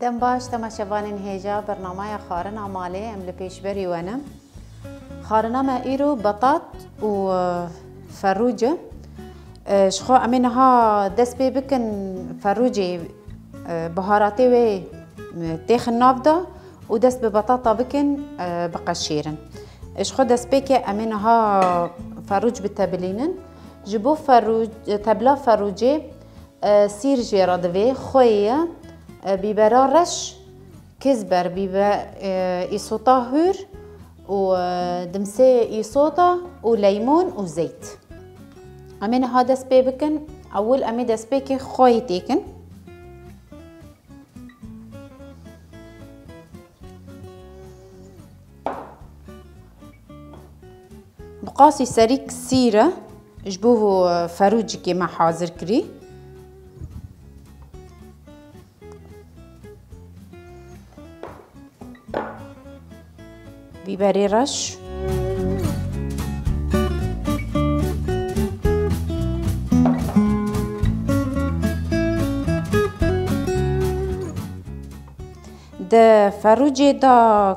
دم باش تماشاوانین هیجا برنامه خارنا مالی ام لپیشبری ونم خارنا ما ایرو بطاط و فروجه شخو امینها دست بی بکن فروجی بهاراتی و تیخ نافدا و دست به بطاطا بکن بقشیرن شخو دست بی که امینها فروج بتبلینن جبو فروج تبلا فروجی سیر جیرادوی خویه بیبرا رش کزبر بیبر ایسوتا هور و دمسه ایسوتا و لیمون و زیت امین ها دست بی بکن اول امی دست بی که خوی تیکن بقاسی سریک سیره جبوه فروجی که ما حاضر کری بیبری رش ده فروجی دا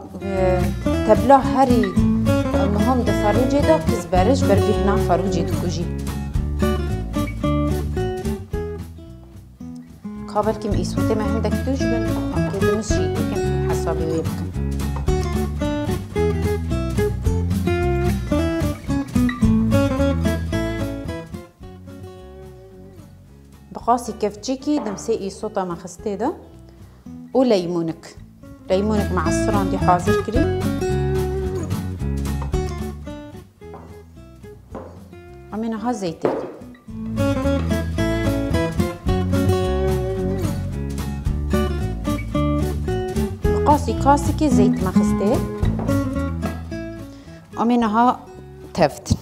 تبلا هری مهم ده فروجی دا کزبرش بر بیهنا فروجی دو کجی کابل کم ایسوته ما هندک دوش بن که دمش شیدی کم حسابی وی بکن بقاسي كفتشيكي دمسي إيصوطة ما خستي ده وليمونك ليمونك مع الصران دي حاضر كري عمينها زيتي بقاسي كاسكي زيت ما خستي عمينها تفتن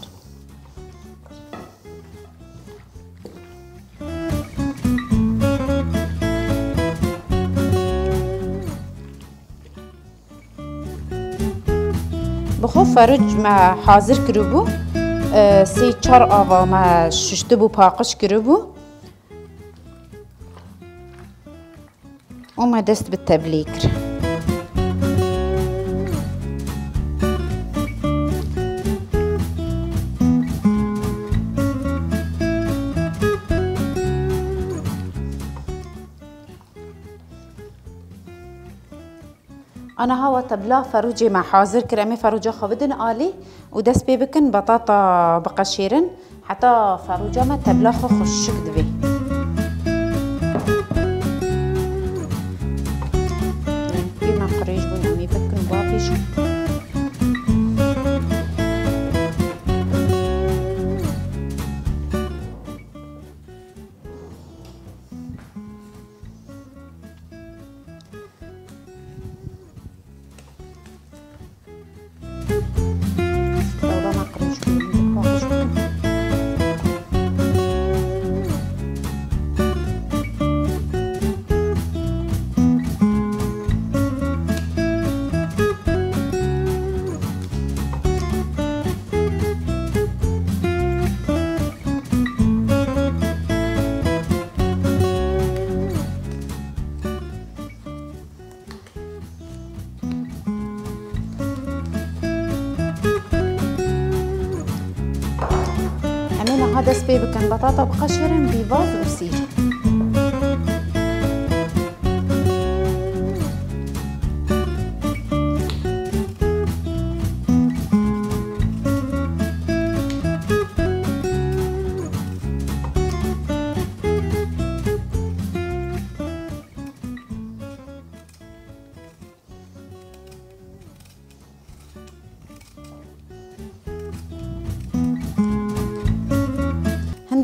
بخو فروج ما حاضر کربو سی چار آوا ما ششته بو پاقش کربو و ما دست به تبلی کر أنا هوا تبلا فروجي مع حاضر كرامي فروجة خبدن آلي ودس بي بكن بطاطا بقشيرن حتى فروجة ما تبلا خشك دبي كيما قريش بون عمي بكن بابيش هذا سبيب كان بطاطا بقشرن بيفاز وسير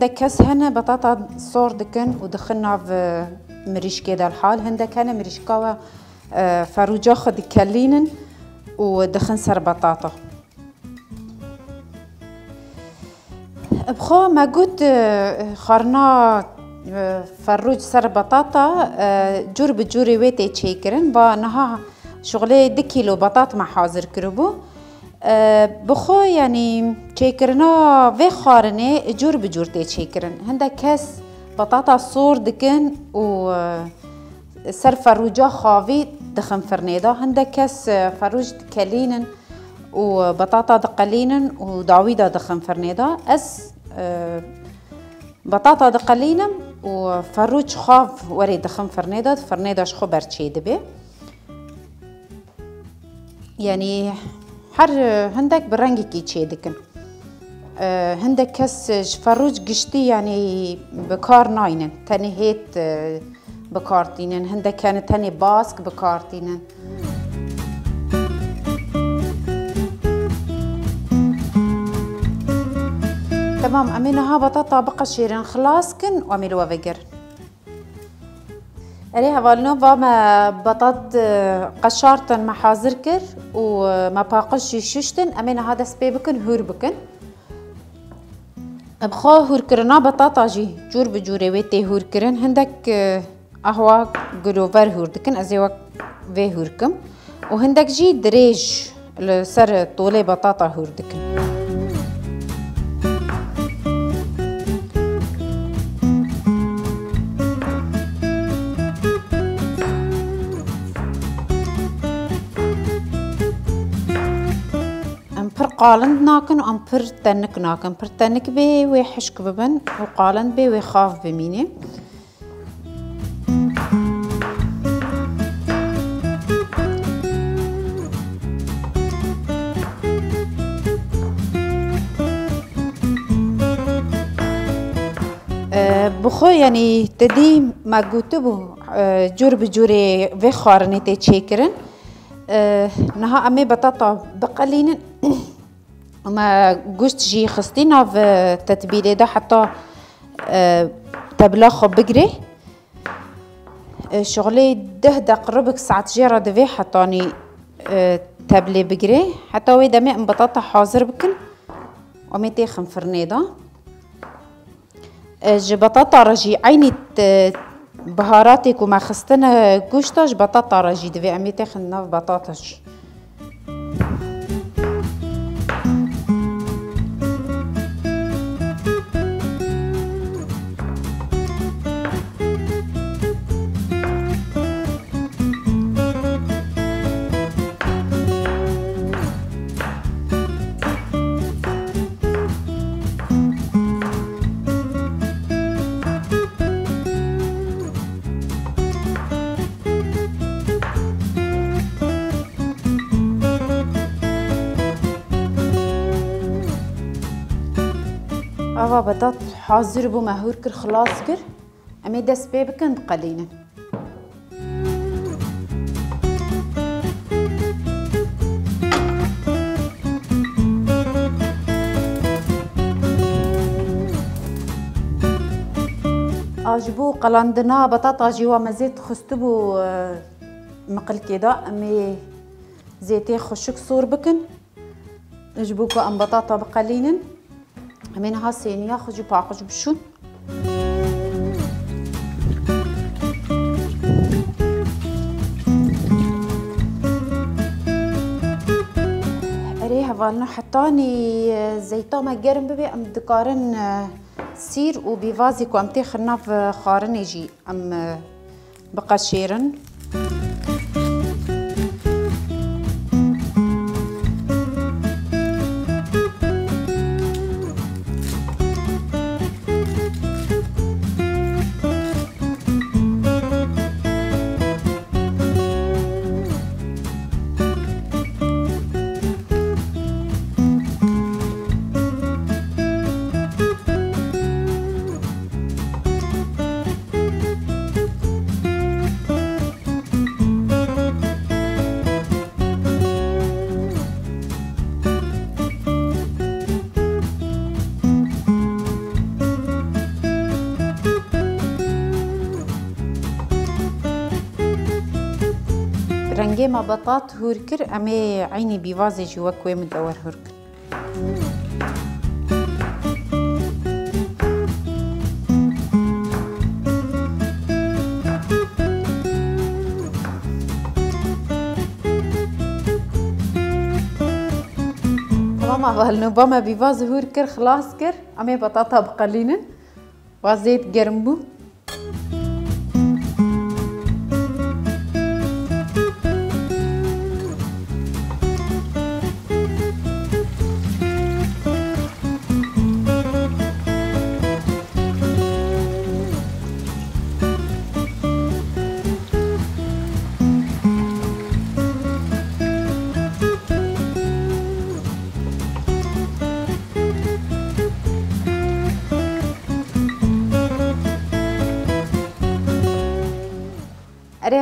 هندك كاس هنا بطاطا صور دكن ودخلنا في مريش كده الحال هندك هنا مريش كوا فروجة خد كلينن ودخن سر بطاطا بخو ما قلت خارنا فروج سر بطاطا جور بجوري ويتي تشيكرن با نها شغلي 2 كيلو بطاط ما حاضر كربو بخو يعني تشيكرنا في خارنه جور بجور تي تشيكرن هندا كاس بطاطا صور دكن و سر فروجا خاوي دخن فرنيدا هندك كس فروج كلينن وبطاطا دقلينن وداويدا دخن فرنيدا بطاطا دقلينم وفروج خاف وري دخن فرنيدا شخو برشي دبي يعني حر هندك برنجي كي تشيدكن هندك كس فروج قشتي يعني بكار ناينن تاني هيت بكارتينن هندك كانت تاني باسك بكارتينن تمام أمينها بطاطا بقى شيرين خلاصكن وعملوا فيجر عليها والنو ما بطاط قشارتن ما حاضركر وما باقش ششتن أمينها هذا سبيبكن هور بكن بخو هور كرنا بطاطا جي جور بجوري ويتي هور كرن هندك أهوا جلوفر هور دكن أزيوا في هوركم وهندك جي دريج لسر طولي بطاطا هور دكن قالند ناكن وأمبر تنك ناكن پر تنك بي ويحشك ببن وقالند بي ويخاف بميني بخو يعني تدي ما قوتبو جور بجوري في خارني تشيكرن نها أمي بطاطا بقلينن وما قشت جي خستينا في تتبيلة ده حتى تبلاخو بقري شغلي ده قربك ساعة جيرة دفي حطاني تبلي بقري حتى ويدا ماء بطاطا حاضر بكن وميتي خنفرنيدا جي بطاطا رجي عيني بهاراتك وما خستنا قشتاش بطاطا رجي دفي أميتي خننا بطاطاش أوا بطاط حاضر بو مهور كر خلاص كر أمي دس بيبكن قليلا أجبو قلاندنا بطاطا جوا مزيت خستبو مقل كده أمي زيتي خشك صور بكن أجبوكو أم بطاطا بقليلا أمينها سينيا خجو باقج بشون أريها فالنا حطاني زيتا ما جرم ببي أم دكارن سير وبيفازيكو أم تخرنا في خارن يجي أم بقشيرن رنجي ما بطاط هوركر أمي عيني بيفازي جوا كوي مدور هوركر تمام هالنوباما بيفازي هوركر خلاص كر أمي بطاطا بقلينن وزيت جرمبو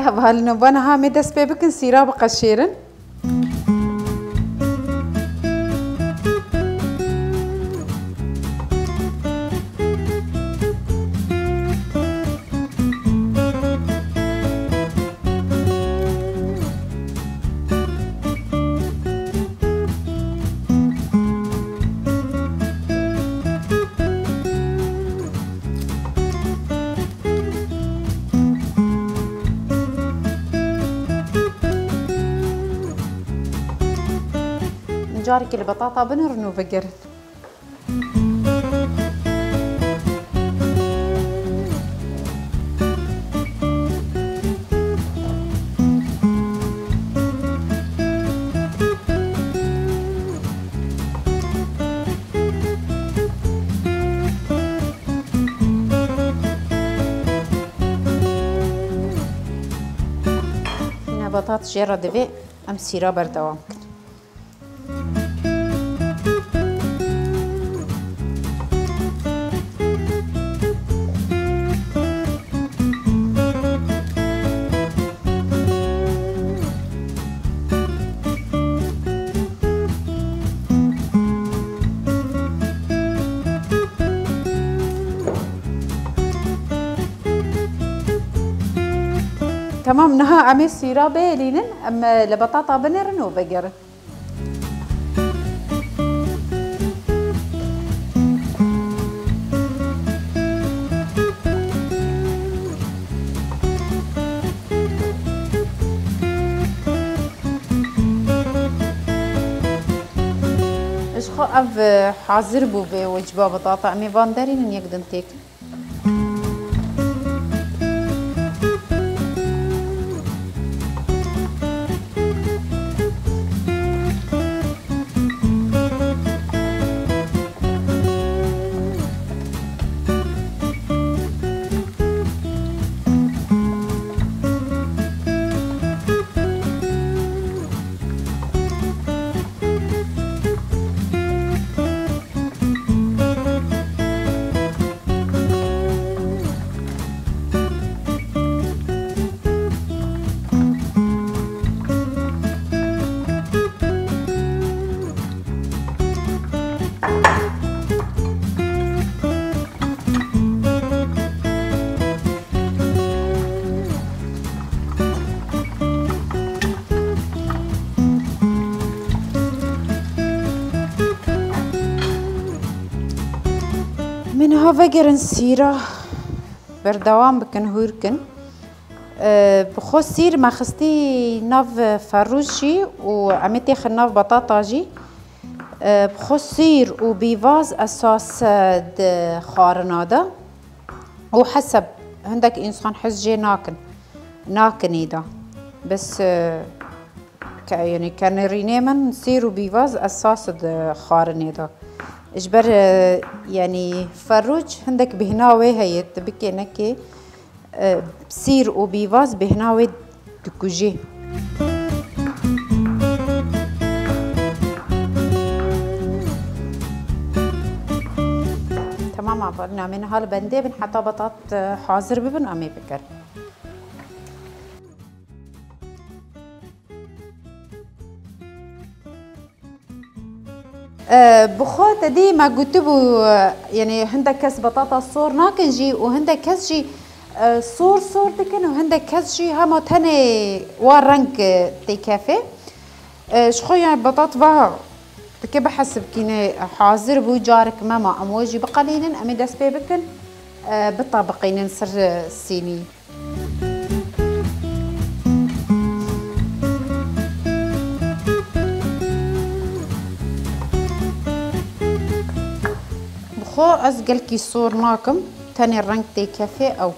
عليها بهالنبانة ها مدس بيبكن سيرا بقشيرن جارك البطاطا بنرنو بقرن هنا بطاطس جرة دبي ام سيرا بردوام تمام نها عمي سيرا بيلينن اما لبطاطا بنرن وبقرن ايش خو اف حاضر بو بوجبه بطاطا عمي فاندرين يقدم تيك من هافجرن سيرة بردوام بكن هوركن بخو سير ما خستي ناف فروشي وعمتي خناف بطاطاجي بخو سير وبيفاز اساس خارنادا وحسب عندك انسان حزجي ناكن ايدا بس يعني كان رينيمن سير وبيفاز اساس خارنادا اجبر يعني فروج عندك بهناوي هي تبكي نكي سير وبيفاز بهناوي دكوجي تمام عبرنا من هالبندي بنحطها بطاط حاضر ببن امي بكر بخوت دي ما قلتبو يعني هندك كاس بطاطا صور ناكن جي وهندك كاس جي صور تكن وهندك كاس جي هما تاني وارنك تي كافي شخو يعني بطاط بها تكي بحسب كيني حاضر بو جارك ماما اموجي بقليلن امي داس بيبكن بالطابقين نصر السيني خو أزقل كي صور ناكم تاني الرنك تي كافي أو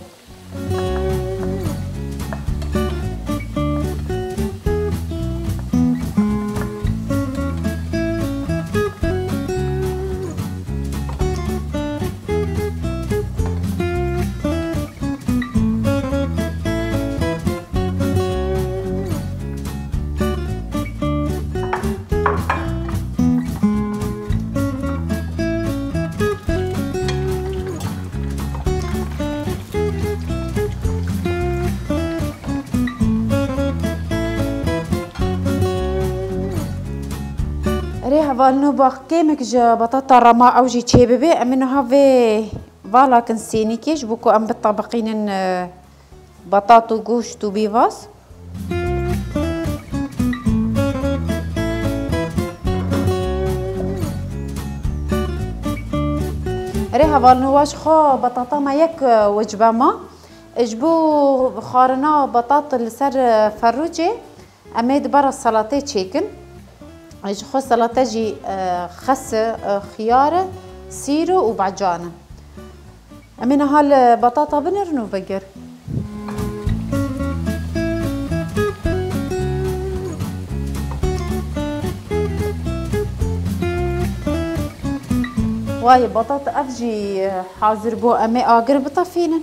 ريها والنو باقيمك جا بطاطا رما او جي تشيببي امينو هافي فوالا كنسيني كيش بوكو ام بالطبقين بطاطو غوشتو بيفاس ريها والنو واش خو بطاطا ما يك وجبه ما اجبو خارنا بطاطا لسر فروجي اميد برا السلطه تشيكن اج خو سلطه جي خس خيار سيرو وبعجانه امينا هالبطاطا بنرنو بقر واي بطاطا افجي حاضر بو امي اقر بطفينن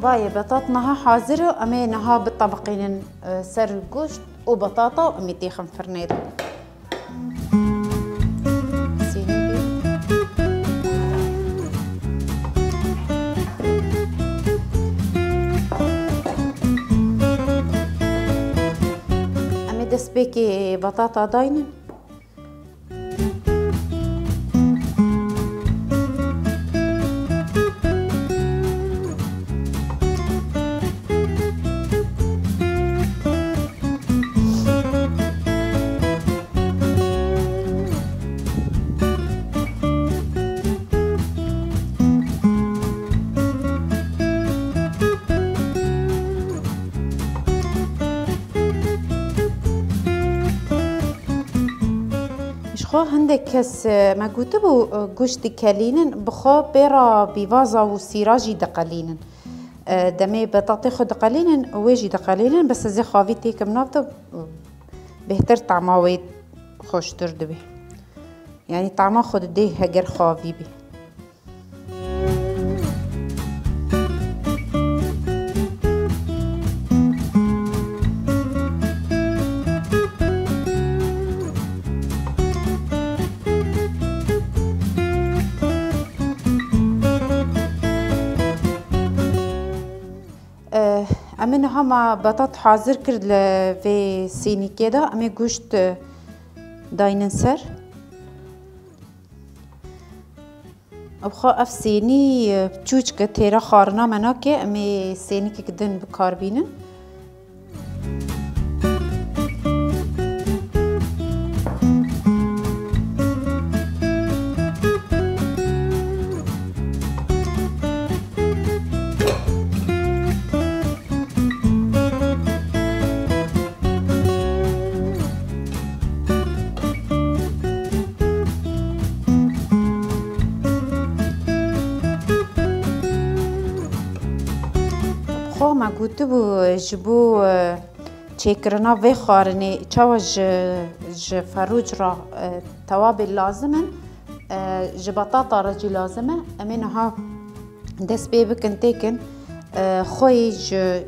باي بطاطنها حاضرة أمينها بالطبقين سر قشط وبطاطا وأميتي خنفرنير أمي دسبيكي بطاطا داينن خو هندك كس ما قلتبو قشت كالينن بخو بيرا بيفازا وسيراجي دقالينن دمي بطاطي خو دقالينن ويجي دقالينن بس زي خافي تيكم نافطة بهتر طعما ويد خوشتر دبي يعني طعما خود ديه هجر خافي بي أمينها مع بطاط حاضر كرد في سيني كده أمي قشت داينن سر أبخو أف سيني بتشوش كتيرا خارنا مناكي أمي سيني كدن بكاربينن ما قلتبو جبو تشيكرنا في خارني تشاوج فروج را توابل لازمن بطاطا رجي لازمه امينها دس بيبكن تيكن خوي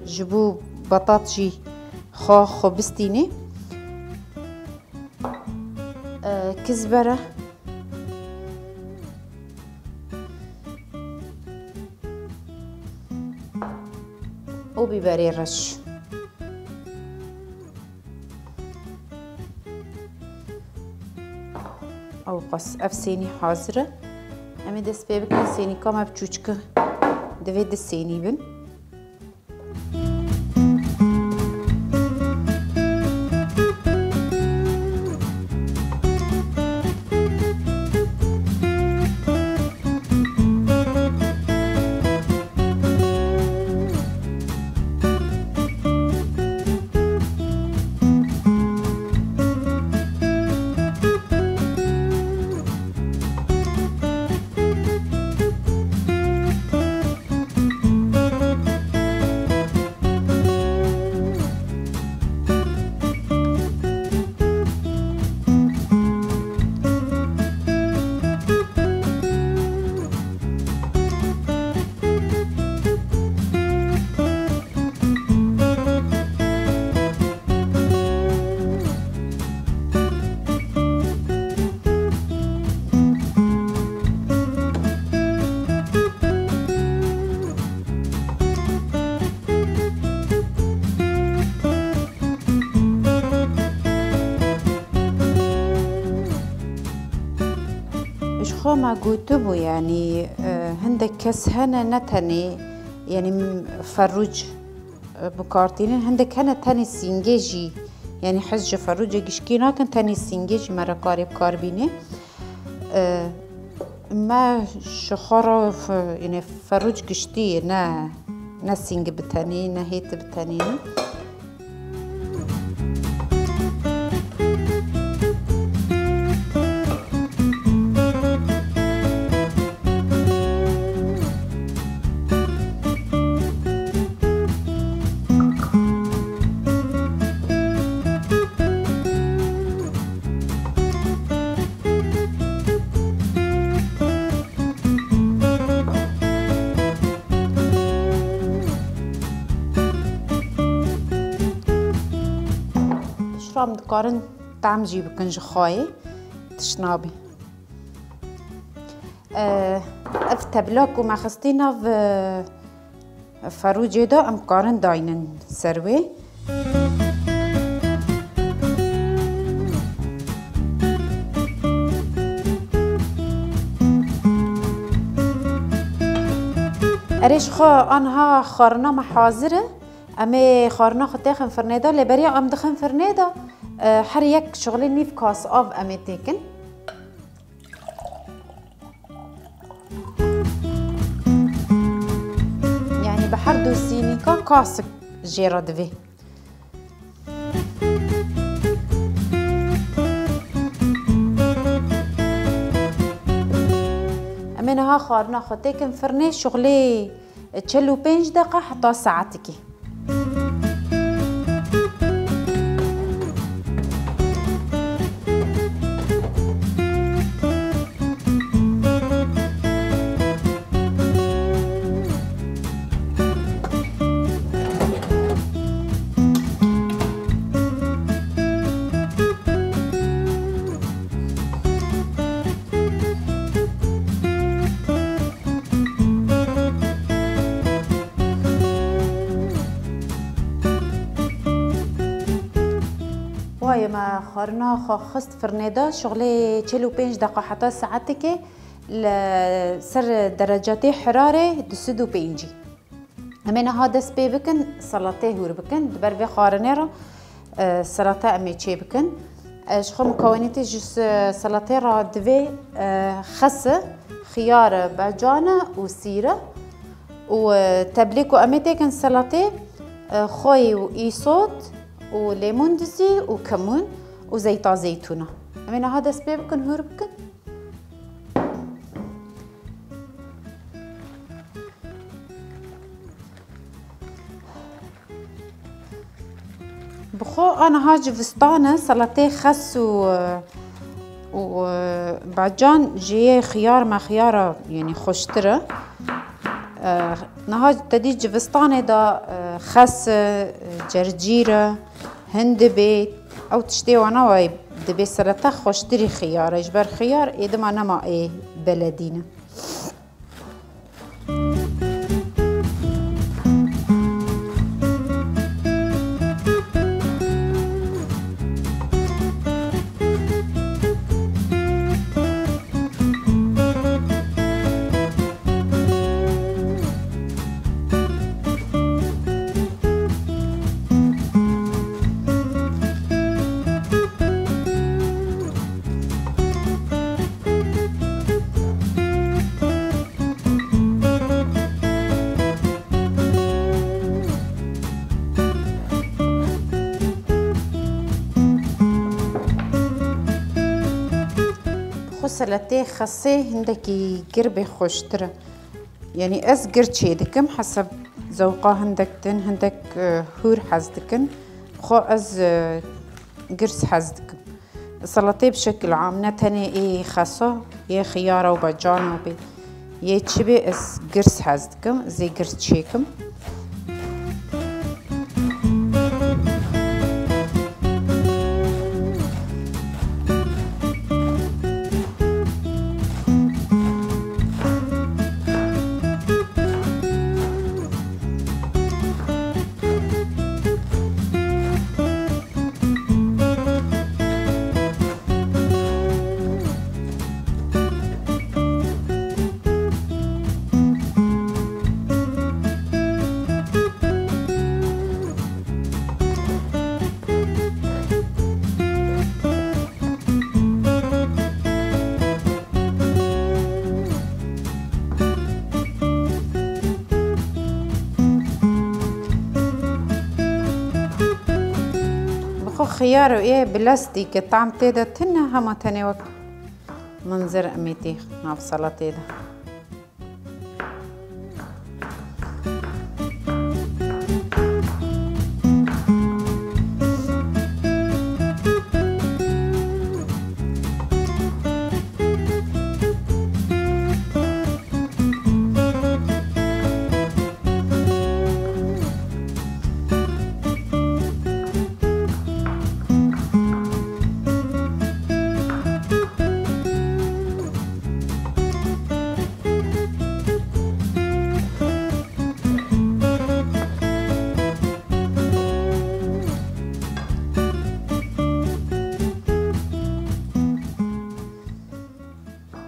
جبو بطاط جي خو بستيني كزبره وبيبري رش او قص اف سيني حاضرة امي دست بيبكن سيني كما بچوچك دويد سيني بن ما قوتبو يعني هندك كس هنا نتني يعني فروج بكارتين هندك هنا تاني سينجيجي يعني حج فروج قشكينا كان تاني سينجيجي مرة كاري بكاربيني ما شخرة يعني فروج قشتي نا سينج بتاني نا هيت بتاني رام دكارن طعم جيب كنج خاي تشنابي افتبلوك وما خستينا في فروجي دا ام قارن داينن سروي اريش خو انها خارنا محاضره امي خارنا خطيخن فرنيدا لبريا ام دخن فرنيدا هر یک شغلی نیف کاس آب امی تکن يعني بحر دو سينيكا كاسك جيرا دوي امينها خارنا خطيكن فرني شغلي 45 دقيقة حتى ساعتكي واي ما خارنا خست فرنيدا شغلي 45 دقيقة حتى ساعتك لسر درجات حرارة دسدو بينجي امينا هذا سبي بكن سلطة هور بكن دبر في خارنيرا سلطة امي تشي بكن شخو مكوناتي جس سلطة را دوي خس خيار باجانة وسيرة وتبليكو امي تيكن سلطة خوي وإيصوت وليمون دزي وكمون وزيت زيتونة أمينا هذا سبي بكن هور بكن بخو أنا هاجي فستانة سلطة خس وبعجان جيه خيار ما خيارة يعني خوشترة نهاج تديج فستانة دا خس جرجيرة هندبي او تشتي وانا واي دبي سلطة خوشتري خيار يجبر خيار اذا ما نما ايه بلدينا سلطة خاصة هندكي قربة خوشترة يعني أز قرشي دكم حسب ذوقها هندكتن هندك هور حزدكن خو أز قرص حزدكم السلطة بشكل عام نتني إيه خاصة يا خيارة وباجانة وبي يتشبه أز قرص حزدكم زي قرص شيكم خيار وإيه بلاستيك طعم تيدا تنها هما تاني وقت منظر أميتي ناف سلطة ده.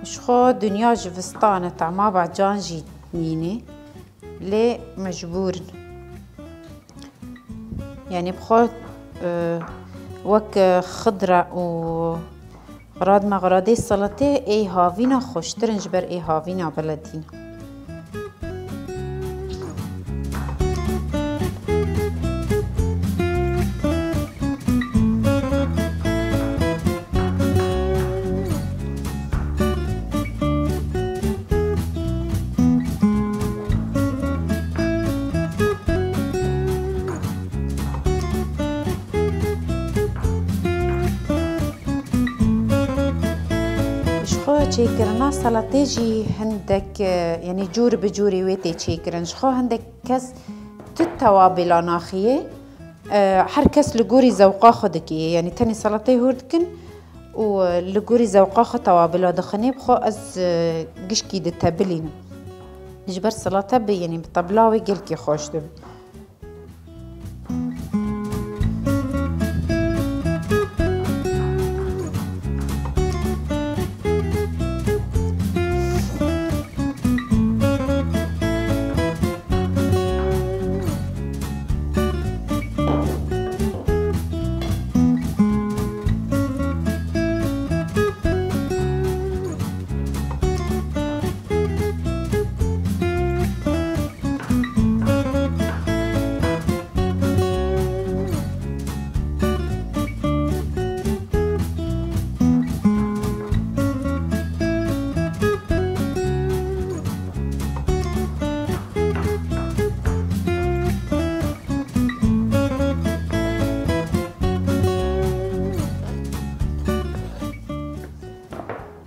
شخو دنيا جفستانة طعما بعجان جيتنيني لي مجبور يعني بخو وك خضرة و غراد ما غرادي السلطة اي هافينا خوشتر نجبر اي هافينا بلدينا. تشيكرنا سلطة جي هندك يعني جور بجوري ويتي تشيكرن شخو هندك كس تتوابل ناخية هر كس لجوري زوقا خدكي يعني تاني سلطة هوردكن ولجوري زوقا خو توابل دخني بخو از قشكي دتابلين نجبر سلطة يعني بطبلاوي قلكي خوش دب.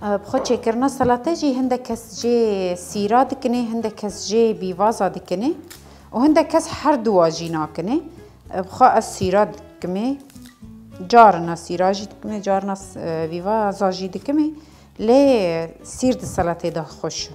بخود شكرنا سلطة جي هندك كس جي سيرا دكني هندك كس جي بيفازا دكني وهندك كس هر دواجي ناكني بخو السيرا دكمي جارنا سيرا جي دكمي جارنا بيفازا جي دكمي لي سير د سلطة ده خوش.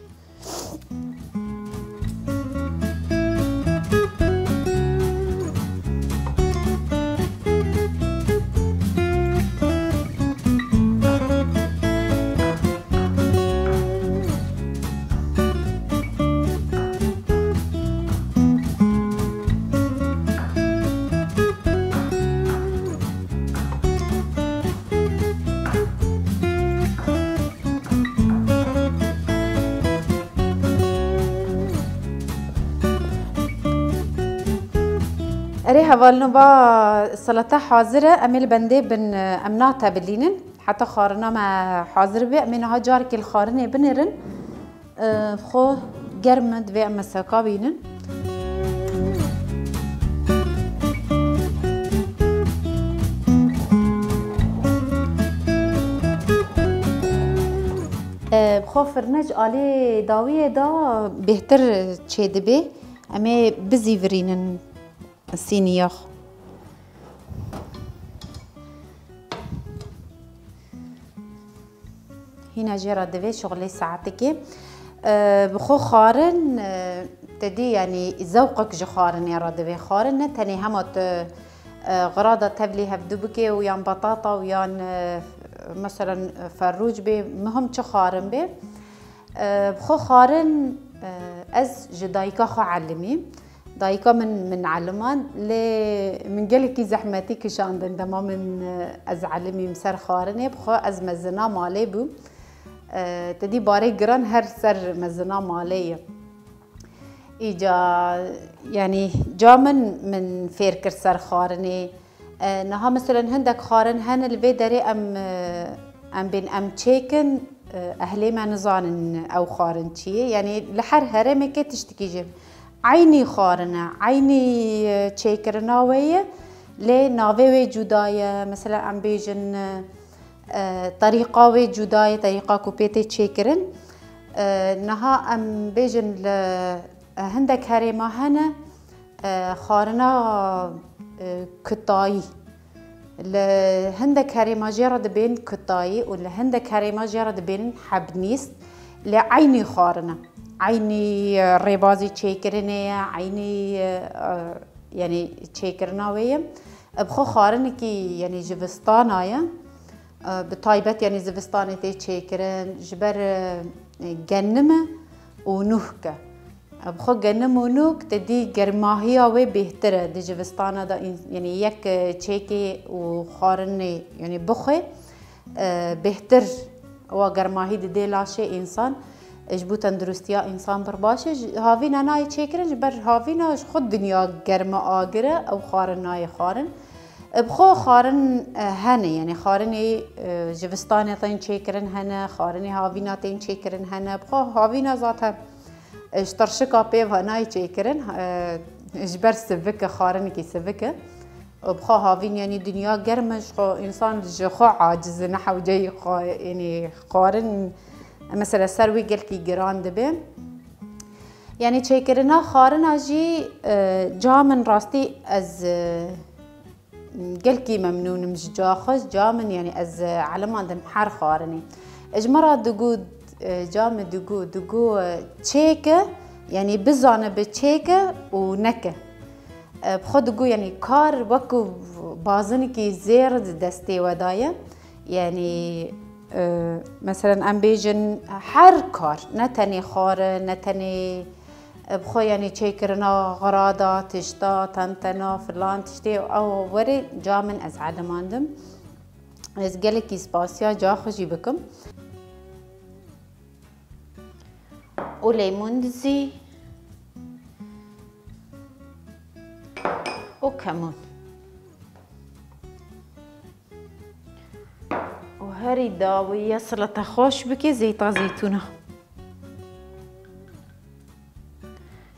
اري هوالنا با سلطة حاضرة اميل بندي بن امناتا بلينن حتى خارنا ما حاضر بي امينها جارك الخارني بنرن خو جرمد بي امساكا بينن بخو فرنج آلي داوية دا بهتر تشيد بي امي بزي فرينن السينياخ هنا جرى دوي شغلي ساعتك بخو خارن تدي يعني ذوقك جو خارن يا رادوي خارن تاني همت غراضة تبلي هبدوبكي ويان بطاطا ويان مثلا فروج بي مهم چه خارن بي بخو خارن از جدايكا خو علمي دايكا من علمان لي من قالكي زحمتي كشان عندما من از علمي مسر خارني بخو از مزنا مالي بو تدي باري جران هر سر مزنا مالي إيجا يعني جا من فيركر سر خارني نها مثلا هندك خارن هن الفي داري ام بين ام تشيكن اهلي ما نزان او خارن شي يعني لحر هرمي كي تشتكي جيب عيني خارنه عيني تشيكرنا ويا لي نافي جدايه مثلا ام بيجن طريقه وي جدايه طريقه كوبيتي تشيكرن نها ام بيجن هندك هريما هنا خارنا كتاي هندك هريما جرد بين كتاي ولا هندك هريما جرد بين حبنيس لعيني خارنه عيني ريبازي تشيكرنه عيني يعني تشيكرنا ويا بخو خارنكي يعني جفستانايا بطايبت يعني زفستاني تي تشيكرن جبر جنمه ونوكه بخو جنم ونوك تدي جرماهيا وي بهتره دي جفستانا دا يعني يك تشيكي وخارني يعني بخي بهتر و جرماهي دي لاشي انسان اجبو تندرستيا انسان برباشه هاوينا ناي تشيكرن جبر هاوينا خود دنيا جرما آگره او خارن ناي خارن بخو خارن هنه يعني خارني جفستاني تين تشيكرن هنه خارني هاوينا تين تشيكرن هنه بخو هاوينا ذاتها اشترشكا بيف هناي تشيكرن اجبر سفكه خارنكي سفكه بخو هاوين يعني دنيا جرمش خو انسان جخو عاجز نحو جاي يعني خارن مثلا سروي قلكي جران دبي يعني تشيكرنا خارنا جي جا من راستي از قلكي ممنون مش جاخش جا من يعني از على ما عندهم حر خارني اجمرا دقود جام دقو تشيكه يعني بزانه بتشيكه ونكه بخو دقو يعني كار وكو بازنكي زير دستي ودايا يعني مثلا ام بيجن حر كار نتني خار نتني بخو يعني تشيكرنا غرادا تشتا تنتنا فلان تشتي او وري جا من از عدماندم از قالكي سباسيا جا خجي بكم وليمون دزي وكمون وهري داوية سلطة خوش بكي زيتا زيتونة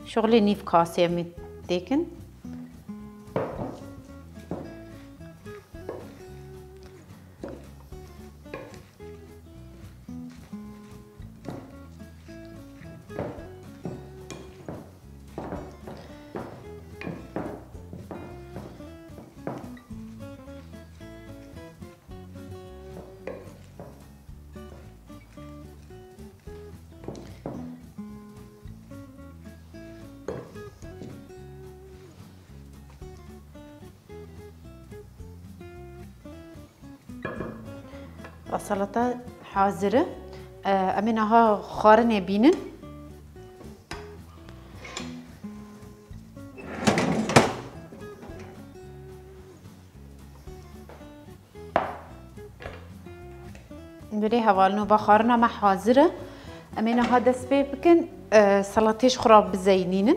شغلي نيف كاسية متيكن السلطة حاضرة أمينها خارن يبينن بري هوالنو بخارنا ما حاضرة أمينها دس بي بكن سلطيش خراب بزينينن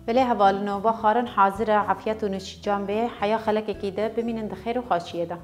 بله هوالنو بخارن حاضرة عافية ونشجان به حياة خلق كده بمين دخير وخاشية ده